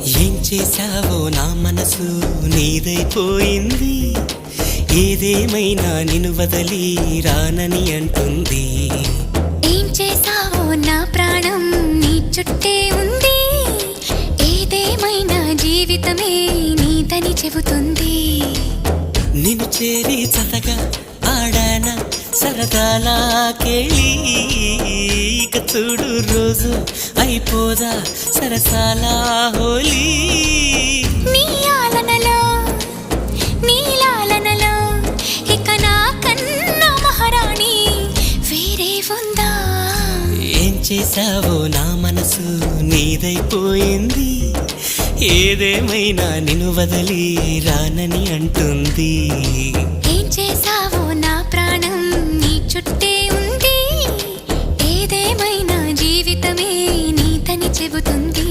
ఏం చేశావో నా మనసు నీదైపోయింది. ఏదేమైనా నిన్ను వదిలి రానని అంటుంది. ఏం చేశావో నా ప్రాణం నీ చుట్టే ఉంది. ఏదేమైనా జీవితమే నీదని చెబుతుంది. నిన్ను చేరి చతగా ఆడాన సరదాలా కేళి. ఇక చూడు రోజు అయిపోదా సరసాలా హోలీ. నీ ఆలనలో నీ లాలనలో ఇక నా కన్నా మహారాణి వేరే ఉందా? ఏం చేశావో నా మనసు నీదైపోయింది. ఏదేమైనా నిన్ను వదిలి రానని అంటుంది. ఏం చేశావో నా ప్రాణం నీ చుట్టే ఉంది. ఏదేమైనా జీవితమే నీదని చెబుతుంది.